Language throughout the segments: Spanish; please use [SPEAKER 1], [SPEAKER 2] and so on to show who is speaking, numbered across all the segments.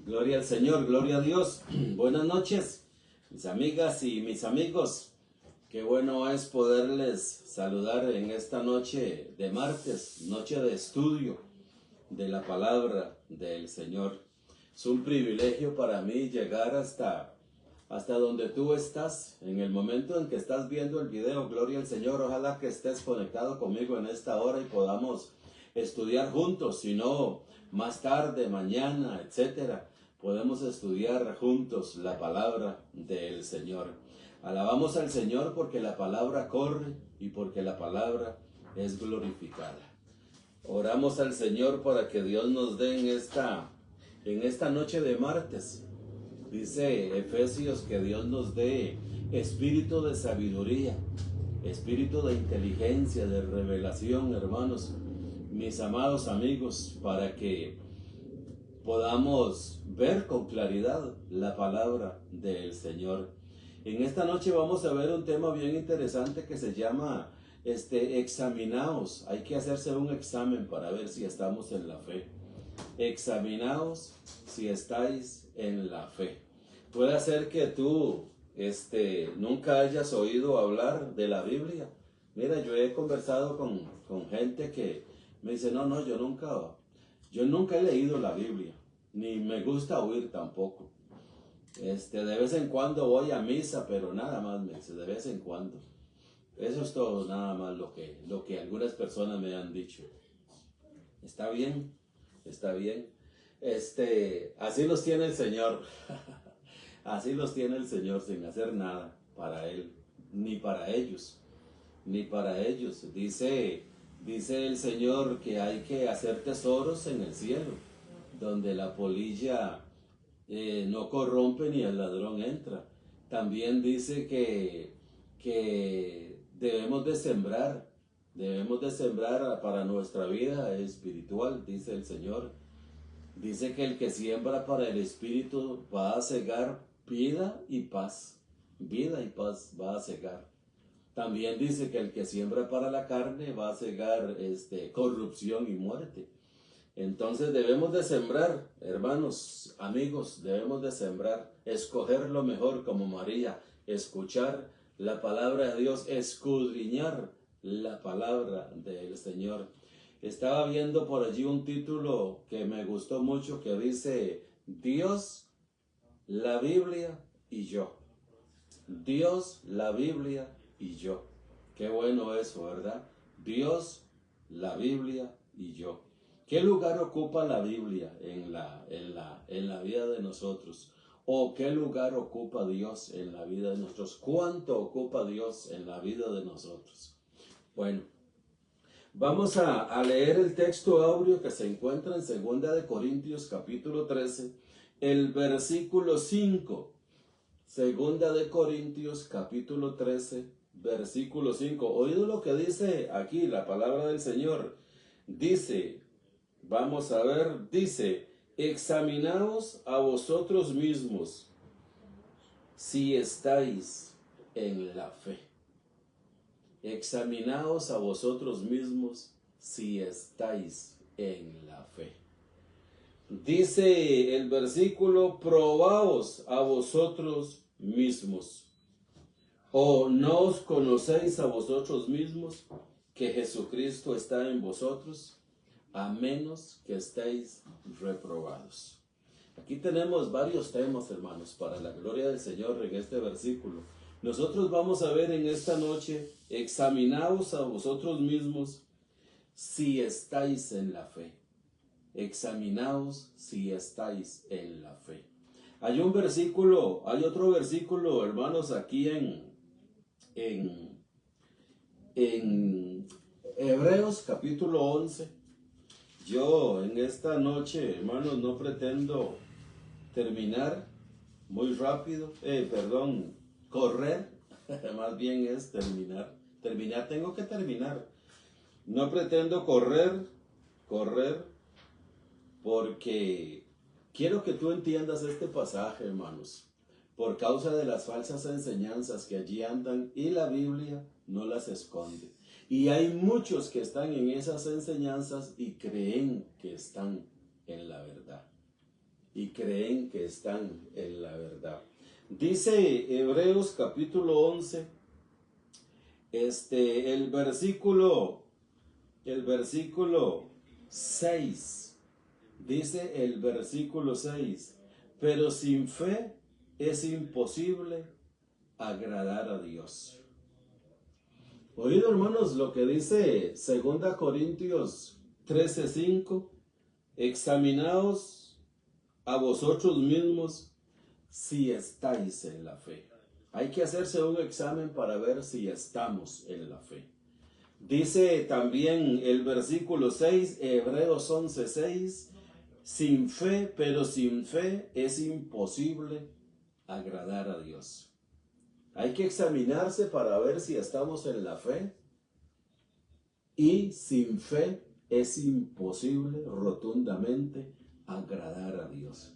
[SPEAKER 1] Gloria al Señor, gloria a Dios. Buenas noches, mis amigas y mis amigos. Qué bueno es poderles saludar en esta noche de martes, noche de estudio de la palabra del Señor. Es un privilegio para mí llegar hasta donde tú estás, en el momento en que estás viendo el video. Gloria al Señor. Ojalá que estés conectado conmigo en esta hora y podamos estudiar juntos, si no más tarde, mañana, etcétera. Podemos estudiar juntos la palabra del Señor. Alabamos al Señor porque la palabra corre y porque la palabra es glorificada. Oramos al Señor para que Dios nos dé en esta noche de martes. Dice Efesios que Dios nos dé espíritu de sabiduría, espíritu de inteligencia, de revelación, hermanos, mis amados amigos, para que podamos ver con claridad la palabra del Señor. En esta noche vamos a ver un tema bien interesante que se llama examinaos. Hay que hacerse un examen para ver si estamos en la fe. Examinaos si estáis en la fe. Puede ser que tú nunca hayas oído hablar de la Biblia. Mira, yo he conversado con gente que me dice, no, yo nunca he leído la Biblia, ni me gusta oír tampoco. De vez en cuando voy a misa, pero nada más, me dice, de vez en cuando. Eso es todo, nada más lo que algunas personas me han dicho. Está bien, está bien. Así los tiene el Señor. Así los tiene el Señor, sin hacer nada para Él, ni para ellos, ni para ellos. Dice el Señor que hay que hacer tesoros en el cielo, donde la polilla no corrompe ni el ladrón entra. También dice que debemos de sembrar para nuestra vida espiritual, dice el Señor. Dice que el que siembra para el espíritu va a cegar vida y paz va a cegar. También dice que el que siembra para la carne va a cegar corrupción y muerte. Entonces debemos de sembrar, hermanos, amigos, debemos de sembrar, escoger lo mejor como María, escuchar la palabra de Dios, escudriñar la palabra del Señor. Estaba viendo por allí un título que me gustó mucho que dice Dios, la Biblia y yo. Dios, la Biblia y yo. Qué bueno eso, ¿verdad? Dios, la Biblia y yo. ¿Qué lugar ocupa la Biblia en la vida de nosotros? ¿O qué lugar ocupa Dios en la vida de nosotros? ¿Cuánto ocupa Dios en la vida de nosotros? Bueno, vamos a leer el texto áureo que se encuentra en 2 Corintios capítulo 13, el versículo 5. 2 Corintios capítulo 13, versículo 5. Oído lo que dice aquí la palabra del Señor. Dice, vamos a ver, dice, examinaos a vosotros mismos si estáis en la fe. Examinaos a vosotros mismos si estáis en la fe. Dice el versículo, probaos a vosotros mismos. ¿O no os conocéis a vosotros mismos que Jesucristo está en vosotros, a menos que estéis reprobados? Aquí tenemos varios temas, hermanos, para la gloria del Señor en este versículo. Nosotros vamos a ver en esta noche, examinaos a vosotros mismos si estáis en la fe. Examinaos si estáis en la fe. Hay otro versículo, hermanos, aquí en Hebreos capítulo 11. Yo en esta noche, hermanos, no pretendo terminar muy rápido, correr, más bien es terminar. Tengo que terminar. No pretendo correr, porque quiero que tú entiendas este pasaje, hermanos, por causa de las falsas enseñanzas que allí andan y la Biblia no las esconde. Y hay muchos que están en esas enseñanzas y creen que están en la verdad. y creen que están en la verdad. Dice Hebreos capítulo 11, el versículo 6, dice el versículo 6, pero sin fe es imposible agradar a Dios. Oído, hermanos, lo que dice 2 Corintios 13:5, examinaos a vosotros mismos si estáis en la fe. Hay que hacerse un examen para ver si estamos en la fe. Dice también el versículo 6, Hebreos 11:6, sin fe, pero sin fe es imposible agradar a Dios. Hay que examinarse para ver si estamos en la fe, y sin fe es imposible rotundamente agradar a Dios.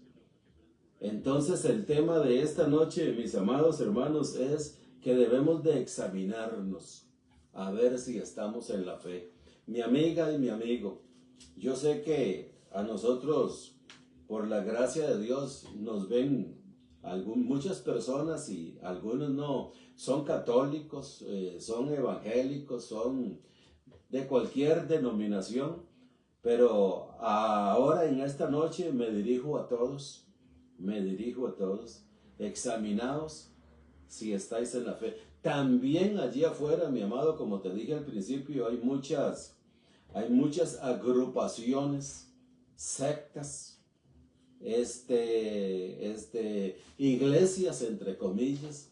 [SPEAKER 1] Entonces el tema de esta noche, mis amados hermanos, es que debemos de examinarnos a ver si estamos en la fe. Mi amiga y mi amigo, yo sé que a nosotros, por la gracia de Dios, nos ven muchas personas, y algunos no son católicos, son evangélicos, son de cualquier denominación, pero ahora en esta noche me dirijo a todos, examinaos si estáis en la fe. También allí afuera, mi amado, como te dije al principio, hay muchas agrupaciones, sectas, iglesias, entre comillas,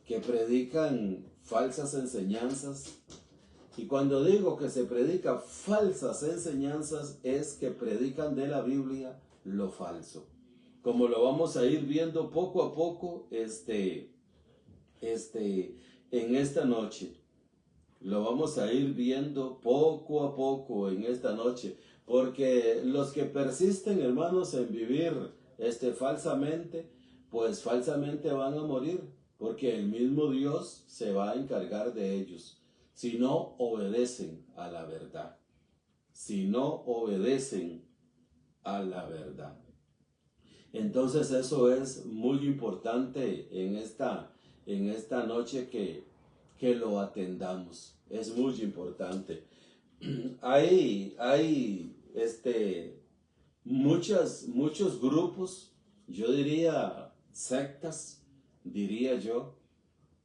[SPEAKER 1] que predican falsas enseñanzas. Y cuando digo que se predican falsas enseñanzas, es que predican de la Biblia lo falso. Como lo vamos a ir viendo poco a poco, en esta noche. Lo vamos a ir viendo poco a poco en esta noche. Porque los que persisten, hermanos, en vivir falsamente, pues falsamente van a morir. Porque el mismo Dios se va a encargar de ellos, si no obedecen a la verdad. Si no obedecen a la verdad. Entonces eso es muy importante en esta noche que lo atendamos. Es muy importante. Hay muchos grupos, yo diría sectas, diría yo,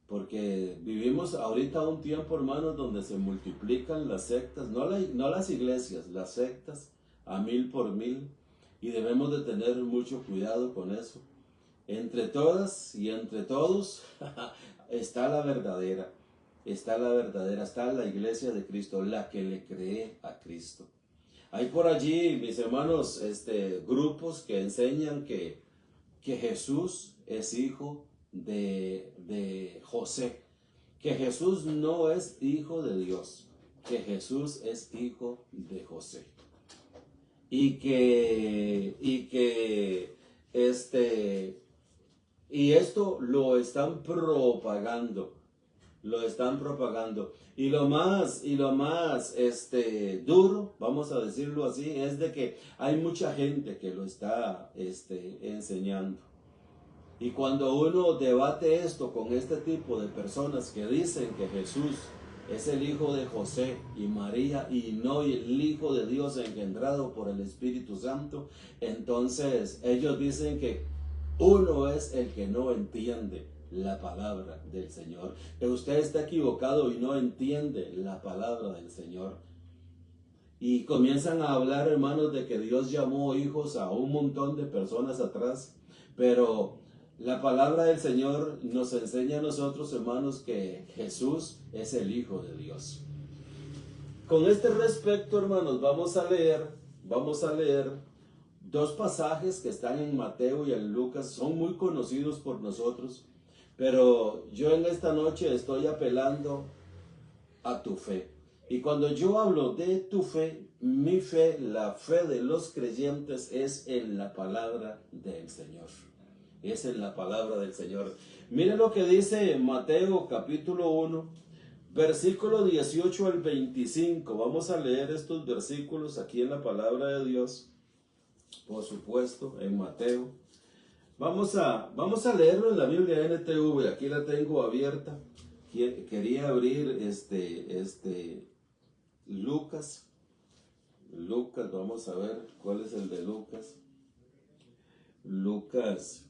[SPEAKER 1] porque vivimos ahorita un tiempo, hermanos, donde se multiplican las sectas, no las iglesias, las sectas a 1000 por 1000, y debemos de tener mucho cuidado con eso. Entre todas y entre todos está la verdadera, está la iglesia de Cristo, la que le cree a Cristo. Hay por allí, mis hermanos, grupos que enseñan que Jesús es hijo de José, que Jesús no es hijo de Dios, que Jesús es hijo de José. Y esto lo están propagando. Y lo más duro, vamos a decirlo así, es de que hay mucha gente que lo está enseñando. Y cuando uno debate esto con este tipo de personas que dicen que Jesús es el hijo de José y María y no el hijo de Dios engendrado por el Espíritu Santo, entonces ellos dicen que uno es el que no entiende la palabra del Señor, que usted está equivocado y no entiende la palabra del Señor. Y comienzan a hablar, hermanos, de que Dios llamó hijos a un montón de personas atrás, pero la palabra del Señor nos enseña a nosotros, hermanos, que Jesús es el Hijo de Dios. Con este respecto, hermanos, vamos a leer dos pasajes que están en Mateo y en Lucas. Son muy conocidos por nosotros, pero yo en esta noche estoy apelando a tu fe. Y cuando yo hablo de tu fe, mi fe, la fe de los creyentes, es en la palabra del Señor. Es en la palabra del Señor. Mire lo que dice Mateo capítulo 1, versículo 18 al 25. Vamos a leer estos versículos aquí en la palabra de Dios. por supuesto, en Mateo. Vamos a leerlo en la Biblia NTV, aquí la tengo abierta. Quería abrir Lucas, vamos a ver cuál es el de Lucas. Lucas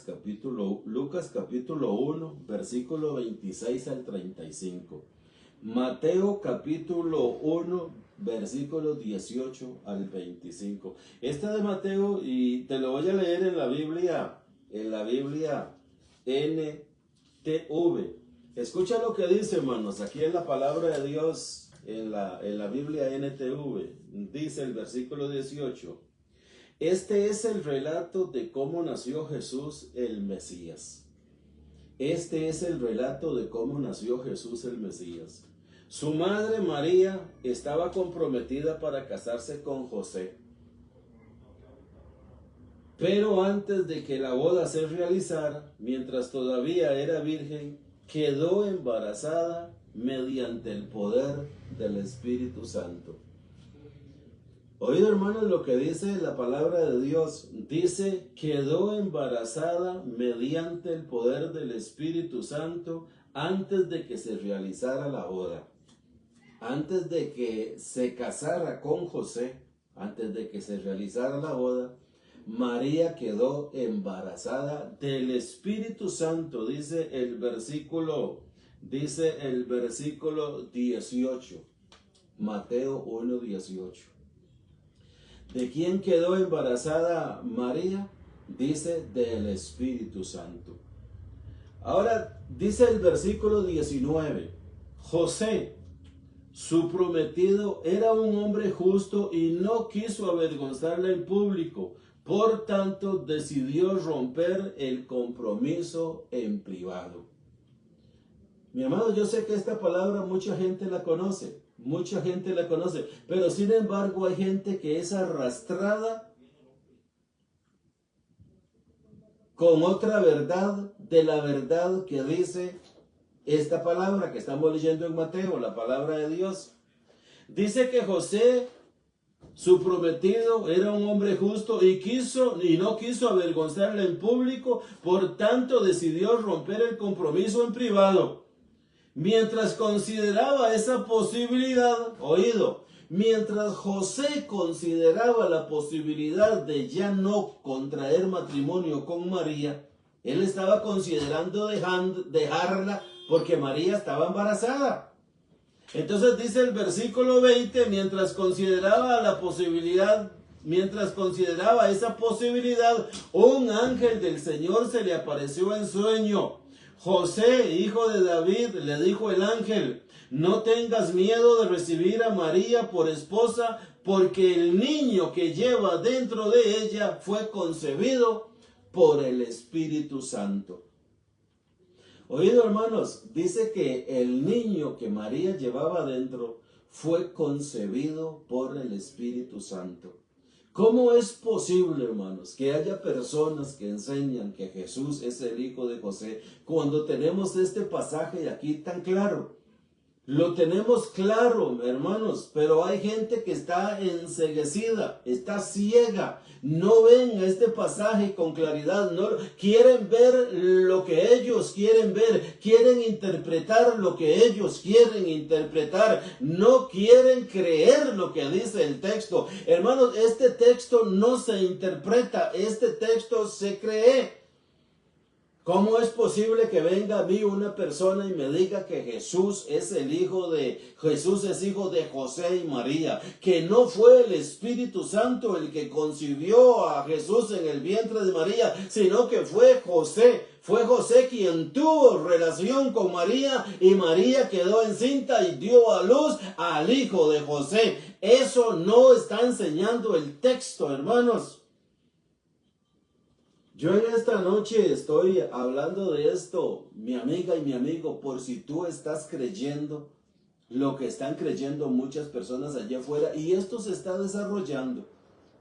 [SPEAKER 1] capítulo 1, versículo 26 al 35. Mateo capítulo 1, versículo 18 al 25. Este de Mateo, y te lo voy a leer en la Biblia NTV. Escucha lo que dice, hermanos, aquí en la palabra de Dios, en la Biblia NTV, dice el versículo 18. Este es el relato de cómo nació Jesús el Mesías. Este es el relato de cómo nació Jesús el Mesías. Su madre María estaba comprometida para casarse con José. Pero antes de que la boda se realizara, mientras todavía era virgen, quedó embarazada mediante el poder del Espíritu Santo. Oído, hermanos, lo que dice la palabra de Dios. Dice, quedó embarazada mediante el poder del Espíritu Santo antes de que se realizara la boda. Antes de que se casara con José, antes de que se realizara la boda, María quedó embarazada del Espíritu Santo, dice el versículo 18, Mateo 1:18. ¿De quién quedó embarazada María? Dice del Espíritu Santo. Ahora dice el versículo 19, José, su prometido, era un hombre justo y no quiso avergonzarla en público. Por tanto, decidió romper el compromiso en privado. Mi amado, yo sé que esta palabra mucha gente la conoce. Mucha gente la conoce, pero sin embargo hay gente que es arrastrada con otra verdad de la verdad que dice esta palabra que estamos leyendo en Mateo, la palabra de Dios. Dice que José, su prometido, era un hombre justo y no quiso avergonzarla en público, por tanto decidió romper el compromiso en privado. Mientras consideraba esa posibilidad, mientras José consideraba la posibilidad de ya no contraer matrimonio con María, él estaba considerando dejarla porque María estaba embarazada. Entonces dice el versículo 20, mientras consideraba esa posibilidad, un ángel del Señor se le apareció en sueño. José, hijo de David, le dijo el ángel, no tengas miedo de recibir a María por esposa, porque el niño que lleva dentro de ella fue concebido por el Espíritu Santo. Oído, hermanos, dice que el niño que María llevaba dentro fue concebido por el Espíritu Santo. ¿Cómo es posible, hermanos, que haya personas que enseñan que Jesús es el hijo de José cuando tenemos este pasaje aquí tan claro? Lo tenemos claro, hermanos, pero hay gente que está enceguecida, está ciega, no ven este pasaje con claridad, no quieren ver lo que ellos quieren ver, quieren interpretar lo que ellos quieren interpretar, no quieren creer lo que dice el texto. Hermanos, este texto no se interpreta, este texto se cree. ¿Cómo es posible que venga a mí una persona y me diga que Jesús es hijo de José y María? Que no fue el Espíritu Santo el que concibió a Jesús en el vientre de María, sino que fue José. Fue José quien tuvo relación con María y María quedó encinta y dio a luz al hijo de José. Eso no está enseñando el texto, hermanos. Yo en esta noche estoy hablando de esto, mi amiga y mi amigo, por si tú estás creyendo lo que están creyendo muchas personas allá afuera, y esto se está desarrollando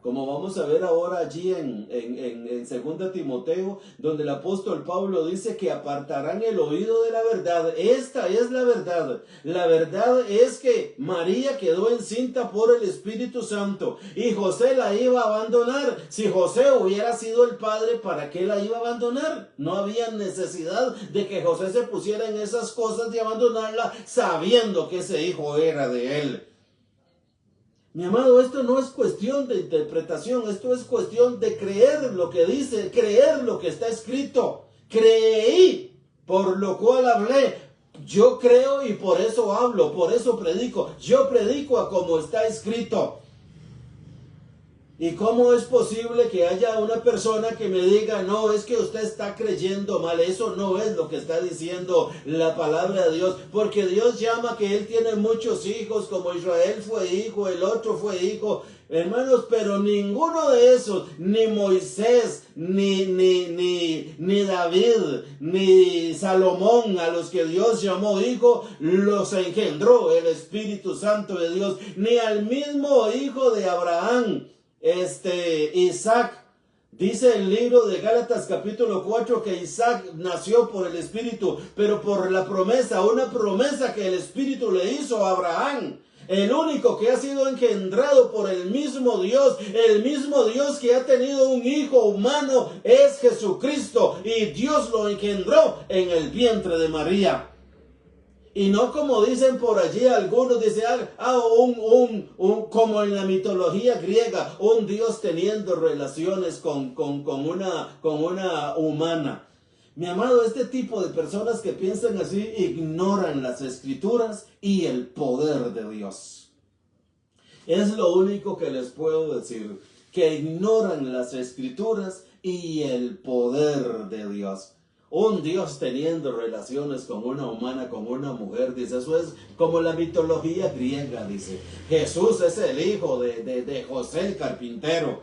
[SPEAKER 1] como vamos a ver ahora allí en 2 Timoteo, donde el apóstol Pablo dice que apartarán el oído de la verdad. Esta es la verdad. La verdad es que María quedó encinta por el Espíritu Santo y José la iba a abandonar. Si José hubiera sido el padre, ¿para qué la iba a abandonar? No había necesidad de que José se pusiera en esas cosas de abandonarla sabiendo que ese hijo era de él. Mi amado, esto no es cuestión de interpretación, esto es cuestión de creer lo que dice, creer lo que está escrito. Creí, por lo cual hablé. Yo creo y por eso hablo, por eso predico. Yo predico a como está escrito. ¿Y cómo es posible que haya una persona que me diga, no, es que usted está creyendo mal? Eso no es lo que está diciendo la palabra de Dios, porque Dios llama que Él tiene muchos hijos, como Israel fue hijo, el otro fue hijo. Hermanos, pero ninguno de esos, ni Moisés, ni David, ni Salomón, a los que Dios llamó hijo, los engendró el Espíritu Santo de Dios, ni al mismo hijo de Abraham, Isaac. Dice el libro de Gálatas capítulo 4 que Isaac nació por el Espíritu, pero por la promesa, una promesa que el Espíritu le hizo a Abraham. El único que ha sido engendrado por el mismo Dios que ha tenido un hijo humano es Jesucristo, y Dios lo engendró en el vientre de María. Y no como dicen por allí algunos, dicen, como en la mitología griega, un Dios teniendo relaciones con una humana. Mi amado, este tipo de personas que piensan así ignoran las Escrituras y el poder de Dios. Es lo único que les puedo decir, que ignoran las Escrituras y el poder de Dios. Un Dios teniendo relaciones con una humana, con una mujer, dice, eso es como la mitología griega, dice. Jesús es el hijo de José el carpintero.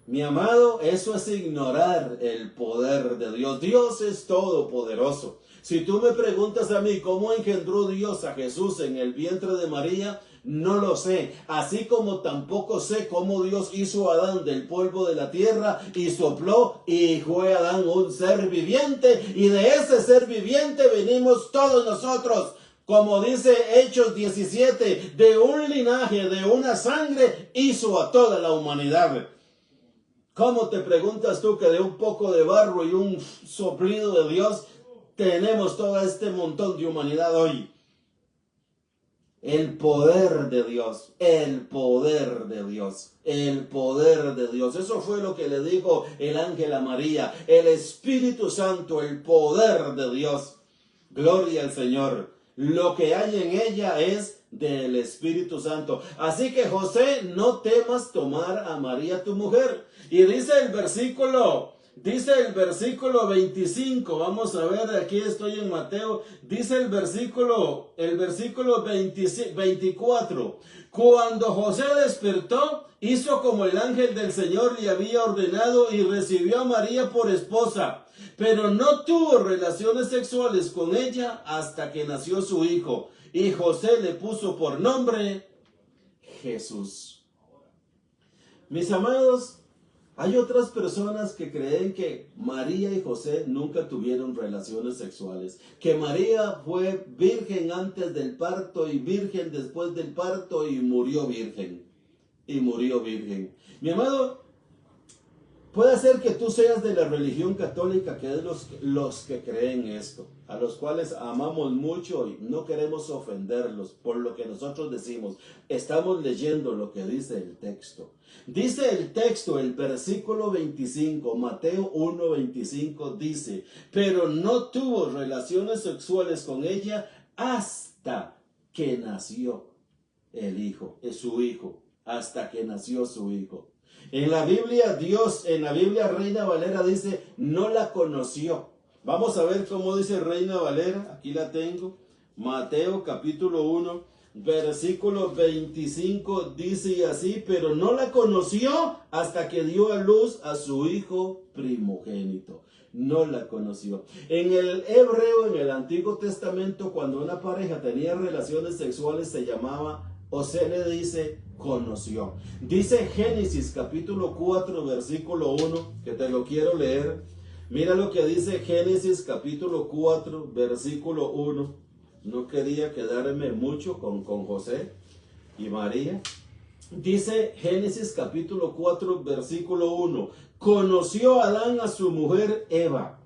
[SPEAKER 1] Mi amado, eso es ignorar el poder de Dios. Dios es todopoderoso. Si tú me preguntas a mí cómo engendró Dios a Jesús en el vientre de María, no lo sé, así como tampoco sé cómo Dios hizo a Adán del polvo de la tierra y sopló y fue Adán un ser viviente, y de ese ser viviente venimos todos nosotros. Como dice Hechos 17, de un linaje, de una sangre, hizo a toda la humanidad. ¿Cómo te preguntas tú que de un poco de barro y un soplido de Dios tenemos todo este montón de humanidad hoy? El poder de Dios, el poder de Dios, el poder de Dios. Eso fue lo que le dijo el ángel a María. El Espíritu Santo, el poder de Dios. Gloria al Señor. Lo que hay en ella es del Espíritu Santo. Así que José, no temas tomar a María tu mujer. Y dice el versículo 25, vamos a ver, aquí estoy en Mateo, dice el versículo 24, cuando José despertó, hizo como el ángel del Señor le había ordenado y recibió a María por esposa, pero no tuvo relaciones sexuales con ella hasta que nació su hijo, y José le puso por nombre Jesús. Mis amados, hay otras personas que creen que María y José nunca tuvieron relaciones sexuales, que María fue virgen antes del parto y virgen después del parto y murió virgen. Mi amado, puede ser que tú seas de la religión católica, que es los que creen esto, a los cuales amamos mucho y no queremos ofenderlos por lo que nosotros decimos. Estamos leyendo lo que dice el texto. Dice el texto, el versículo 25, Mateo 1:25 dice, pero no tuvo relaciones sexuales con ella hasta que nació su hijo, hasta que nació su hijo. En la Biblia Reina Valera dice, no la conoció. Vamos a ver cómo dice Reina Valera, aquí la tengo. Mateo capítulo 1, versículo 25 dice así, pero no la conoció hasta que dio a luz a su hijo primogénito. No la conoció. En el hebreo, en el Antiguo Testamento, cuando una pareja tenía relaciones sexuales, se llamaba o se le dice conoció. Dice Génesis capítulo 4 versículo 1, que te lo quiero leer. Mira lo que dice Génesis capítulo 4 versículo 1. No quería quedarme mucho con José y María. Dice Génesis capítulo 4 versículo 1. Conoció Adán a su mujer Eva.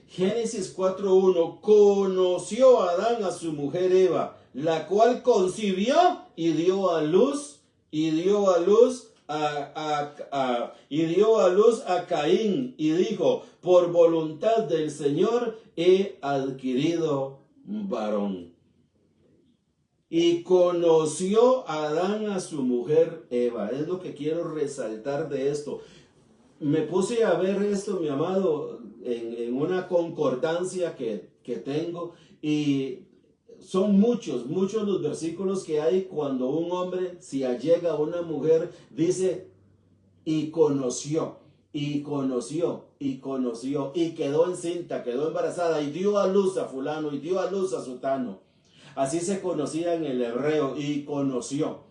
[SPEAKER 1] Génesis 4:1. Conoció Adán a su mujer Eva, la cual concibió y dio a luz, a Caín, y dijo: por voluntad del Señor he adquirido varón. Y conoció Adán a su mujer Eva. Es lo que quiero resaltar de esto. Me puse a ver esto, mi amado, en una concordancia que tengo, y son muchos los versículos que hay cuando un hombre se allega a una mujer, dice, y conoció, y quedó encinta, quedó embarazada, y dio a luz a fulano, y dio a luz a sutano. Así se conocía en el hebreo, y conoció.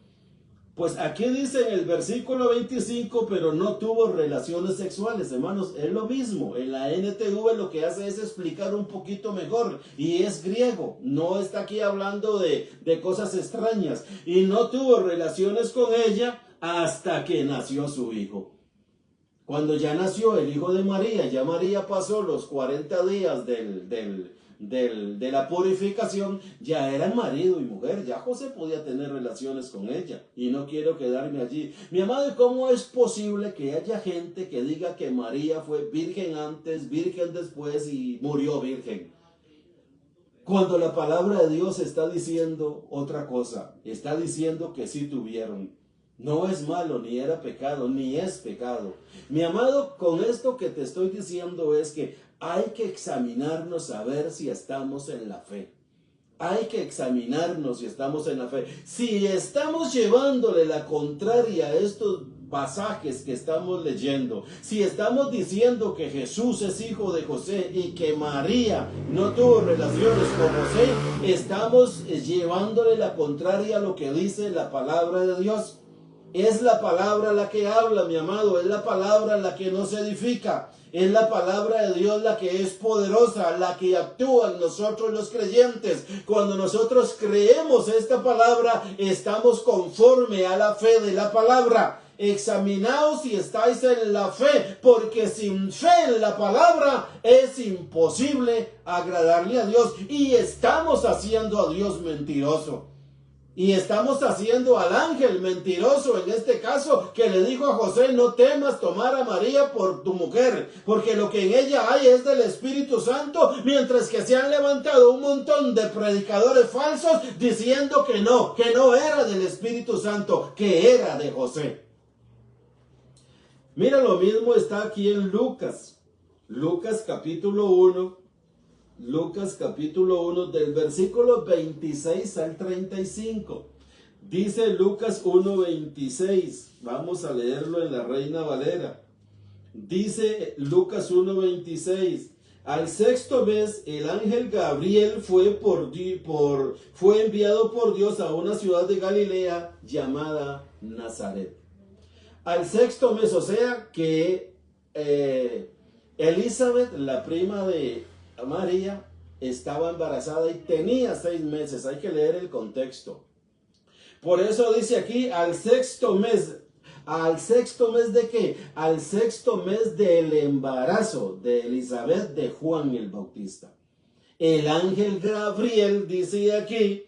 [SPEAKER 1] Pues aquí dice en el versículo 25, pero no tuvo relaciones sexuales, hermanos. Es lo mismo. En la NTV lo que hace es explicar un poquito mejor. Y es griego. No está aquí hablando de cosas extrañas. Y no tuvo relaciones con ella hasta que nació su hijo. Cuando ya nació el hijo de María, ya María pasó los 40 días de la purificación, ya eran marido y mujer, ya José podía tener relaciones con ella, y no quiero quedarme allí. Mi amado, ¿cómo es posible que haya gente que diga que María fue virgen antes, virgen después y murió virgen? Cuando la palabra de Dios está diciendo otra cosa, está diciendo que sí tuvieron. No es malo, ni era pecado, ni es pecado. Mi amado, con esto que te estoy diciendo es que hay que examinarnos a ver si estamos en la fe. Hay que examinarnos si estamos en la fe. Si estamos llevándole la contraria a estos pasajes que estamos leyendo, si estamos diciendo que Jesús es hijo de José y que María no tuvo relaciones con José, estamos llevándole la contraria a lo que dice la palabra de Dios. Es la palabra la que habla, mi amado, es la palabra la que nos edifica, es la palabra de Dios la que es poderosa, la que actúa en nosotros los creyentes. Cuando nosotros creemos esta palabra, estamos conforme a la fe de la palabra. Examinaos si estáis en la fe, porque sin fe en la palabra es imposible agradarle a Dios, y estamos haciendo a Dios mentiroso. Y estamos haciendo al ángel mentiroso en este caso, que le dijo a José: no temas tomar a María por tu mujer, porque lo que en ella hay es del Espíritu Santo, mientras que se han levantado un montón de predicadores falsos diciendo que no era del Espíritu Santo, que era de José. Mira, lo mismo está aquí en Lucas capítulo 1. Lucas capítulo 1 del versículo 26 al 35. Dice Lucas 1:26. Vamos a leerlo en la Reina Valera. Dice Lucas 1:26. Al sexto mes, el ángel Gabriel fue enviado por Dios a una ciudad de Galilea llamada Nazaret. Al sexto mes, o sea que Elizabeth, la prima de María, estaba embarazada y tenía 6 meses. Hay que leer el contexto. Por eso dice aquí al sexto mes. ¿Al sexto mes de qué? Al sexto mes del embarazo de Elizabeth de Juan el Bautista. El ángel Gabriel, dice aquí,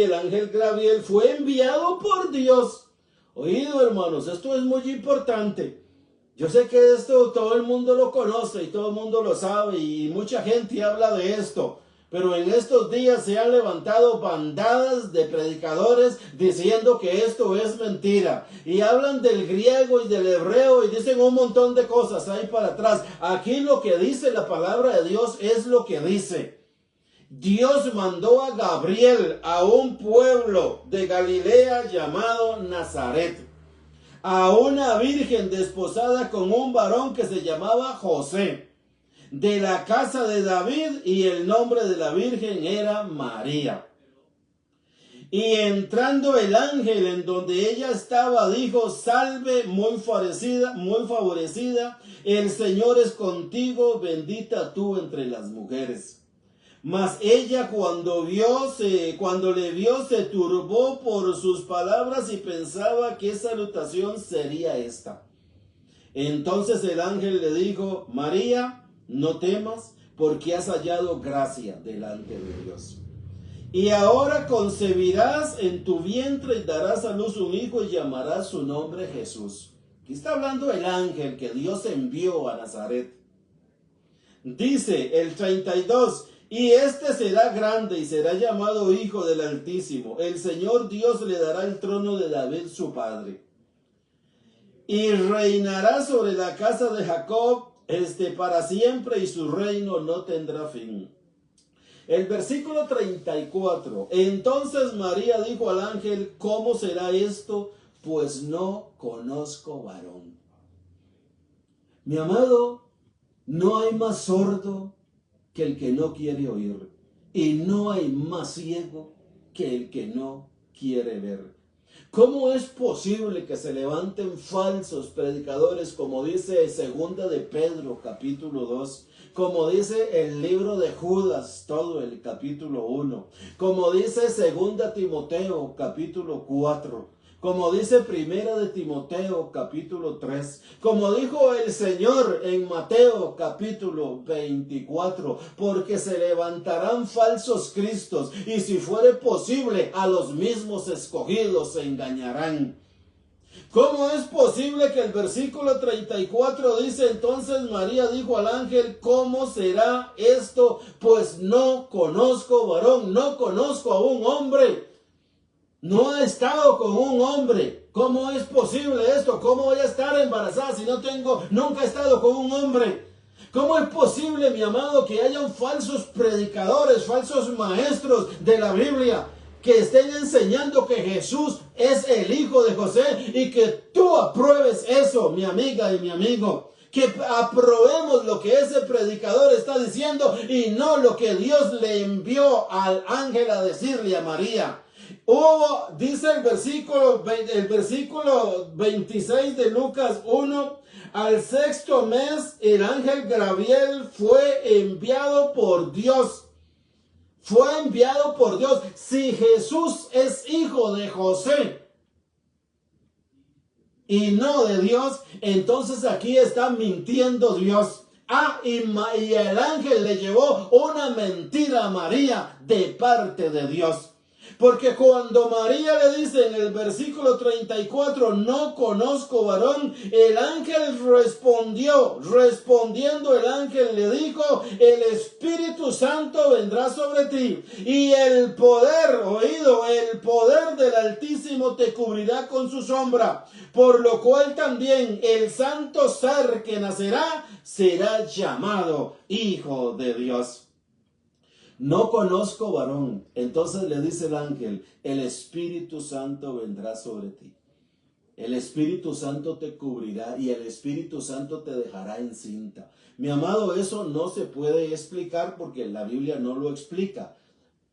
[SPEAKER 1] el ángel Gabriel fue enviado por Dios. Oído, hermanos, esto es muy importante. Yo sé que esto todo el mundo lo conoce y todo el mundo lo sabe y mucha gente habla de esto, pero en estos días se han levantado bandadas de predicadores diciendo que esto es mentira, y hablan del griego y del hebreo y dicen un montón de cosas ahí para atrás. Aquí lo que dice la palabra de Dios es lo que dice. Dios mandó a Gabriel a un pueblo de Galilea llamado Nazaret, a una virgen desposada con un varón que se llamaba José, de la casa de David, y el nombre de la virgen era María. Y entrando el ángel en donde ella estaba, dijo: salve, muy favorecida, el Señor es contigo, bendita tú entre las mujeres. Mas ella cuando le vio, se turbó por sus palabras y pensaba qué salutación sería esta. Entonces el ángel le dijo: María, no temas, porque has hallado gracia delante de Dios. Y ahora concebirás en tu vientre y darás a luz un hijo y llamarás su nombre Jesús. Aquí está hablando el ángel que Dios envió a Nazaret. Dice el 32, y este será grande y será llamado Hijo del Altísimo. El Señor Dios le dará el trono de David su padre. Y reinará sobre la casa de Jacob para siempre, y su reino no tendrá fin. El versículo 34. Entonces María dijo al ángel: ¿cómo será esto? Pues no conozco varón. Mi amado, no hay más sordo que el que no quiere oír, y no hay más ciego que el que no quiere ver. ¿Cómo es posible que se levanten falsos predicadores, como dice segunda de Pedro capítulo 2, como dice el libro de Judas, todo el capítulo 1, como dice segunda Timoteo capítulo 4, como dice primera de Timoteo capítulo 3, como dijo el Señor en Mateo capítulo 24, porque se levantarán falsos cristos, y si fuere posible, a los mismos escogidos se engañarán. ¿Cómo es posible que el versículo 34 dice: entonces María dijo al ángel: ¿cómo será esto? Pues no conozco varón, no conozco a un hombre. No he estado con un hombre. ¿Cómo es posible esto? ¿Cómo voy a estar embarazada si nunca he estado con un hombre? ¿Cómo es posible, mi amado, que hayan falsos predicadores, falsos maestros de la Biblia, que estén enseñando que Jesús es el hijo de José, y que tú apruebes eso, mi amiga y mi amigo? Que aprobemos lo que ese predicador está diciendo y no lo que Dios le envió al ángel a decirle a María. Dice el versículo 26 de Lucas 1, al sexto mes el ángel Gabriel fue enviado por Dios. Fue enviado por Dios. Si Jesús es hijo de José y no de Dios, entonces aquí está mintiendo Dios. Y el ángel le llevó una mentira a María de parte de Dios. Porque cuando María le dice en el versículo 34, no conozco varón, el ángel respondiendo el ángel le dijo: el Espíritu Santo vendrá sobre ti, y el poder del Altísimo te cubrirá con su sombra, por lo cual también el santo ser que nacerá será llamado Hijo de Dios. No conozco varón. Entonces le dice el ángel: el Espíritu Santo vendrá sobre ti. El Espíritu Santo te cubrirá y el Espíritu Santo te dejará encinta. Mi amado, eso no se puede explicar porque la Biblia no lo explica.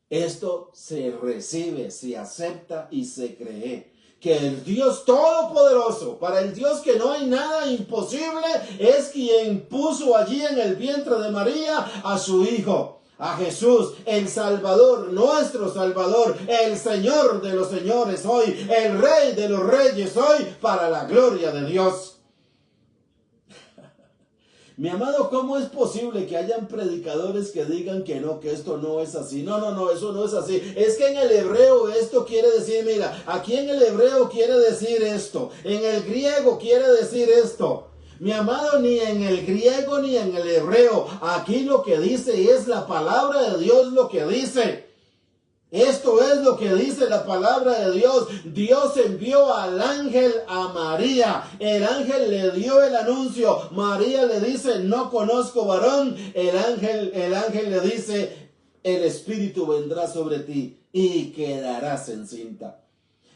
[SPEAKER 1] Esto se recibe, se acepta y se cree. Que el Dios Todopoderoso, para el Dios que no hay nada imposible, es quien puso allí en el vientre de María a su Hijo. A Jesús, el Salvador, nuestro Salvador, el Señor de los señores hoy, el Rey de los reyes hoy, para la gloria de Dios. Mi amado, ¿cómo es posible que hayan predicadores que digan que no, que esto no es así? No, eso no es así. Es que en el hebreo esto quiere decir, mira, aquí en el hebreo quiere decir esto, en el griego quiere decir esto. Mi amado, ni en el griego ni en el hebreo, aquí lo que dice es la palabra de Dios lo que dice. Esto es lo que dice la palabra de Dios. Dios envió al ángel a María. El ángel le dio el anuncio. María le dice: no conozco varón. El ángel le dice: el Espíritu vendrá sobre ti y quedarás encinta.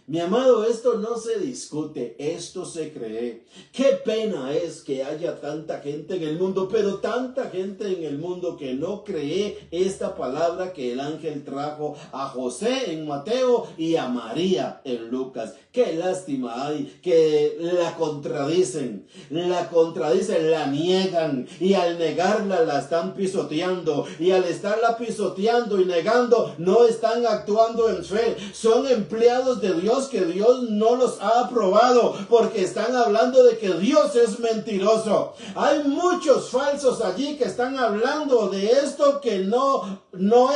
[SPEAKER 1] Mi amado, esto no se discute, esto se cree. Qué pena es que haya tanta gente en el mundo, pero tanta gente en el mundo que no cree esta palabra que el ángel trajo a José en Mateo y a María en Lucas. Qué lástima hay que la contradicen, la niegan, y al negarla la están pisoteando, y al estarla pisoteando y negando no están actuando en fe. Son empleados de Dios que Dios no los ha aprobado porque están hablando de que Dios es mentiroso. Hay muchos falsos allí que están hablando de esto que no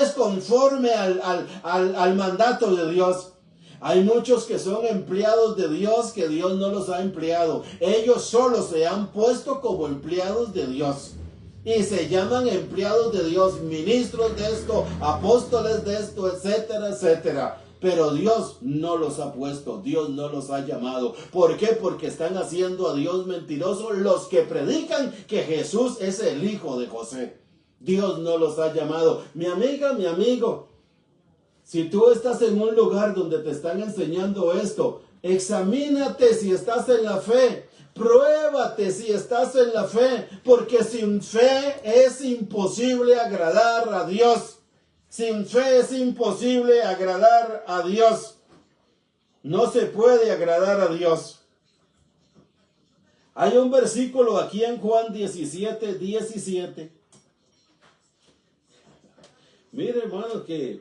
[SPEAKER 1] es conforme al mandato de Dios. Hay muchos que son empleados de Dios que Dios no los ha empleado. Ellos solo se han puesto como empleados de Dios. Y se llaman empleados de Dios, ministros de esto, apóstoles de esto, etcétera, etcétera. Pero Dios no los ha puesto, Dios no los ha llamado. ¿Por qué? Porque están haciendo a Dios mentiroso los que predican que Jesús es el hijo de José. Dios no los ha llamado. Mi amiga, mi amigo, si tú estás en un lugar donde te están enseñando esto, examínate si estás en la fe. Pruébate si estás en la fe, porque sin fe es imposible agradar a Dios. Sin fe es imposible agradar a Dios. No se puede agradar a Dios. Hay un versículo aquí en Juan 17:17. Mire, hermano, que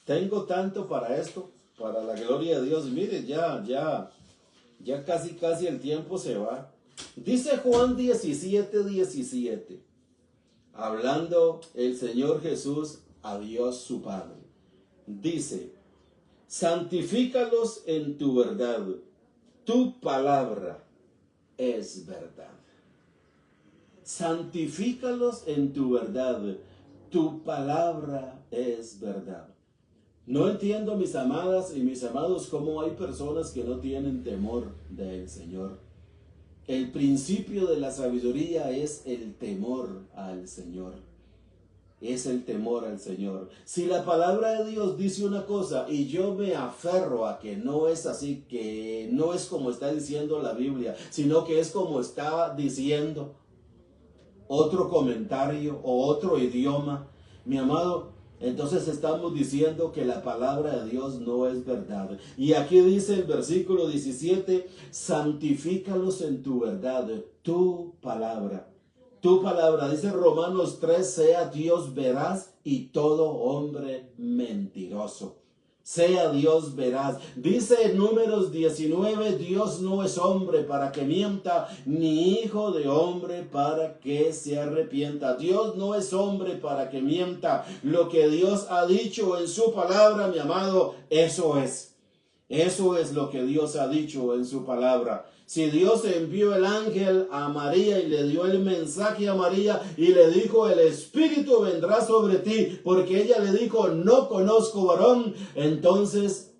[SPEAKER 1] tengo tanto para esto, para la gloria de Dios. Mire, ya casi el tiempo se va. Dice Juan 17:17, hablando el Señor Jesús a Dios su Padre. Dice, santifícalos en tu verdad, tu palabra es verdad. Santifícalos en tu verdad, tu palabra es verdad. No entiendo, mis amadas y mis amados, cómo hay personas que no tienen temor del Señor. El principio de la sabiduría es el temor al Señor. Es el temor al Señor. Si la palabra de Dios dice una cosa y yo me aferro a que no es así, que no es como está diciendo la Biblia, sino que es como está diciendo otro comentario o otro idioma, mi amado, entonces estamos diciendo que la palabra de Dios no es verdad. Y aquí dice el versículo 17, santifícalos en tu verdad, tu palabra. Tu palabra, dice Romanos 3, sea Dios veraz y todo hombre mentiroso. Sea Dios veraz. Dice en Números 19, Dios no es hombre para que mienta, ni hijo de hombre para que se arrepienta. Dios no es hombre para que mienta. Lo que Dios ha dicho en su palabra, mi amado, eso es. Eso es lo que Dios ha dicho en su palabra. Si Dios envió el ángel a María y le dio el mensaje a María y le dijo, el Espíritu vendrá sobre ti, porque ella le dijo, no conozco varón, entonces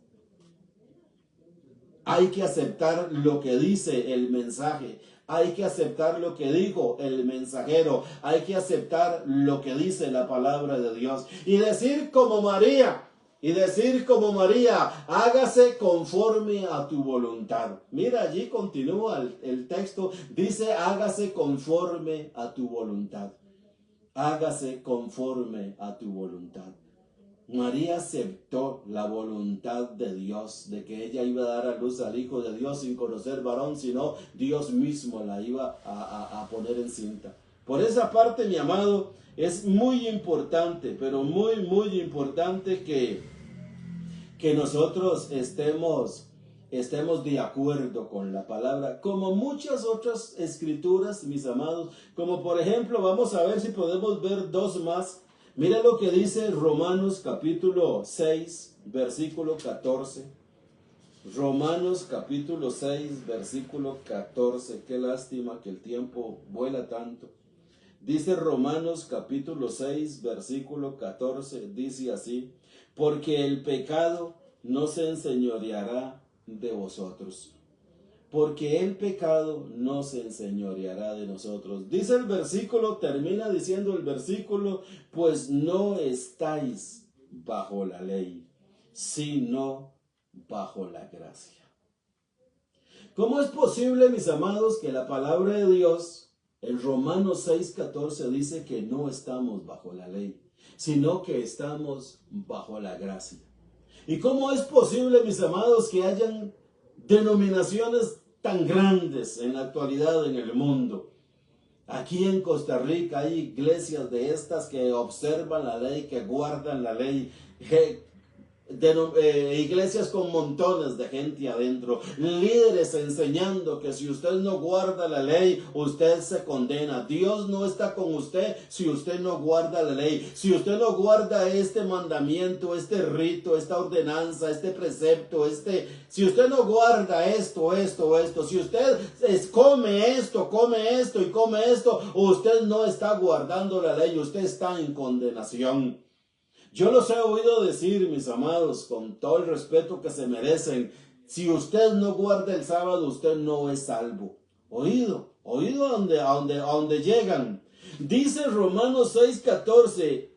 [SPEAKER 1] hay que aceptar lo que dice el mensaje. Hay que aceptar lo que dijo el mensajero. Hay que aceptar lo que dice la palabra de Dios. Y decir como María. Hágase conforme a tu voluntad. Mira, allí continúa el texto. Dice, hágase conforme a tu voluntad. Hágase conforme a tu voluntad. María aceptó la voluntad de Dios, de que ella iba a dar a luz al Hijo de Dios sin conocer varón, sino Dios mismo la iba a poner encinta. Por esa parte, mi amado, es muy importante, pero muy importante que nosotros estemos de acuerdo con la palabra, como muchas otras escrituras, mis amados, como por ejemplo, vamos a ver si podemos ver dos más. Mira lo que dice Romanos capítulo 6, versículo 14. Romanos capítulo 6, versículo 14. Qué lástima que el tiempo vuela tanto. Dice Romanos capítulo 6, versículo 14, dice así, porque el pecado no se enseñoreará de vosotros. Porque el pecado no se enseñoreará de nosotros. Dice el versículo, termina diciendo el versículo, pues no estáis bajo la ley, sino bajo la gracia. ¿Cómo es posible, mis amados, que la palabra de Dios, en Romanos 6:14, dice que no estamos bajo la ley, sino que estamos bajo la gracia? ¿Y cómo es posible, mis amados, que hayan denominaciones tan grandes en la actualidad en el mundo? Aquí en Costa Rica hay iglesias de estas que observan la ley, que guardan la ley, iglesias con montones de gente adentro, líderes enseñando que si usted no guarda la ley, usted se condena. Dios no está con usted si usted no guarda la ley. Si usted no guarda este mandamiento, este rito, esta ordenanza, este precepto, si usted no guarda esto, si usted come esto y come esto, usted no está guardando la ley, usted está en condenación. Yo los he oído decir, mis amados, con todo el respeto que se merecen, si usted no guarda el sábado, usted no es salvo. Oído a donde llegan. Dice Romanos 6:14,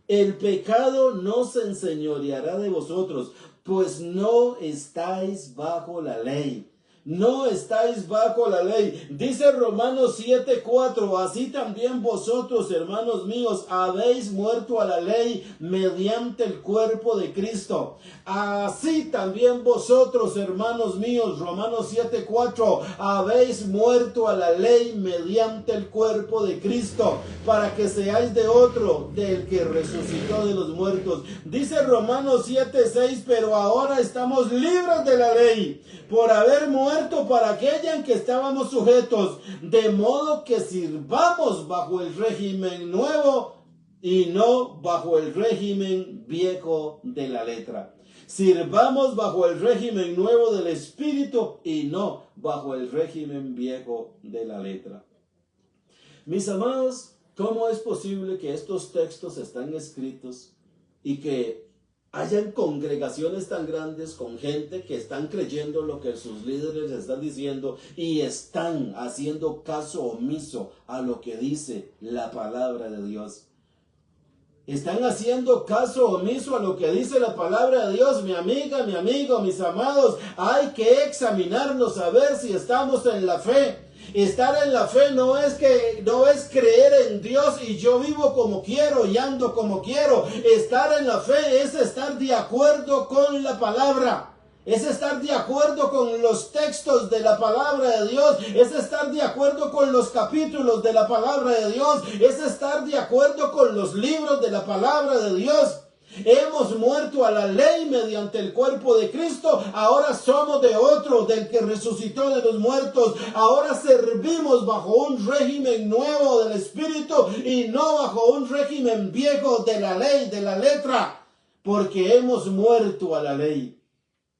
[SPEAKER 1] el pecado no se enseñoreará de vosotros, pues no estáis bajo la ley. No estáis bajo la ley. Dice Romanos 7:4, así también vosotros, hermanos míos, habéis muerto a la ley mediante el cuerpo de Cristo. Así también vosotros, hermanos míos, Romanos 7:4, habéis muerto a la ley mediante el cuerpo de Cristo, para que seáis de otro, del que resucitó de los muertos. Dice Romanos 7:6, pero ahora estamos libres de la ley, por haber muerto para aquella en que estábamos sujetos, de modo que sirvamos bajo el régimen nuevo y no bajo el régimen viejo de la letra. Sirvamos bajo el régimen nuevo del Espíritu y no bajo el régimen viejo de la letra. Mis amados, ¿cómo es posible que estos textos están escritos y que hayan congregaciones tan grandes con gente que están creyendo lo que sus líderes están diciendo y están haciendo caso omiso a lo que dice la palabra de Dios? Están haciendo caso omiso a lo que dice la palabra de Dios. Mi amiga, mi amigo, mis amados, hay que examinarnos a ver si estamos en la fe. Estar en la fe no es creer en Dios y yo vivo como quiero y ando como quiero. Estar en la fe es estar de acuerdo con la palabra. Es estar de acuerdo con los textos de la palabra de Dios. Es estar de acuerdo con los capítulos de la palabra de Dios. Es estar de acuerdo con los libros de la palabra de Dios. Hemos muerto a la ley mediante el cuerpo de Cristo. Ahora somos de otro, del que resucitó de los muertos. Ahora servimos bajo un régimen nuevo del Espíritu y no bajo un régimen viejo de la ley, de la letra. Porque hemos muerto a la ley.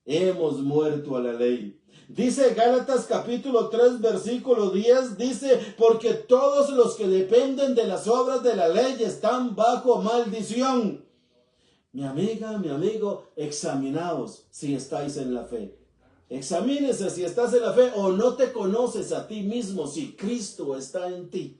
[SPEAKER 1] Hemos muerto a la ley. Dice Gálatas capítulo 3 versículo 10, dice, porque todos los que dependen de las obras de la ley están bajo maldición. Mi amiga, mi amigo, examinaos si estáis en la fe. Examínese si estás en la fe o no te conoces a ti mismo, si Cristo está en ti.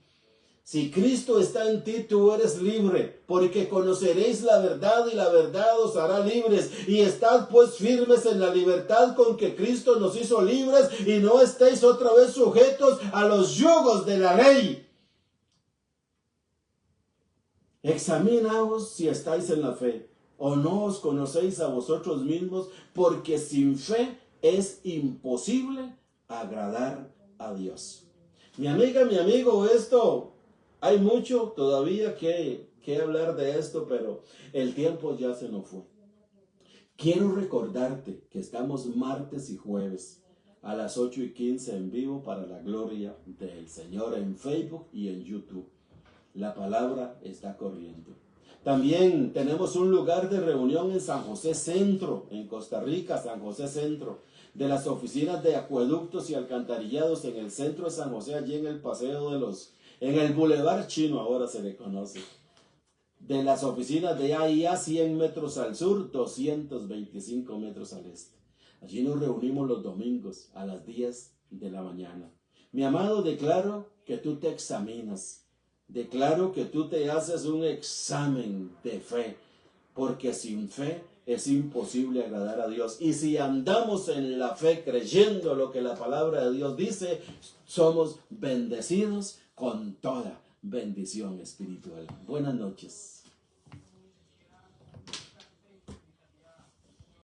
[SPEAKER 1] Si Cristo está en ti, tú eres libre, porque conoceréis la verdad y la verdad os hará libres. Y estad pues firmes en la libertad con que Cristo nos hizo libres y no estéis otra vez sujetos a los yugos de la ley. Examinaos si estáis en la fe. ¿O no os conocéis a vosotros mismos? Porque sin fe es imposible agradar a Dios. Mi amiga, mi amigo, hay mucho todavía que hablar de esto, pero el tiempo ya se nos fue. Quiero recordarte que estamos martes y jueves a las 8:15 en vivo para la gloria del Señor en Facebook y en YouTube. La palabra está corriendo. También tenemos un lugar de reunión en San José Centro, en Costa Rica, San José Centro, de las oficinas de acueductos y alcantarillados en el centro de San José, allí en el paseo en el Boulevard Chino ahora se le conoce. De las oficinas de AIA, 100 metros al sur, 225 metros al este. Allí nos reunimos los domingos a las 10 de la mañana. Mi amado, declaro que tú te examinas. Declaro que tú te haces un examen de fe, porque sin fe es imposible agradar a Dios. Y si andamos en la fe creyendo lo que la palabra de Dios dice, somos bendecidos con toda bendición espiritual. Buenas noches.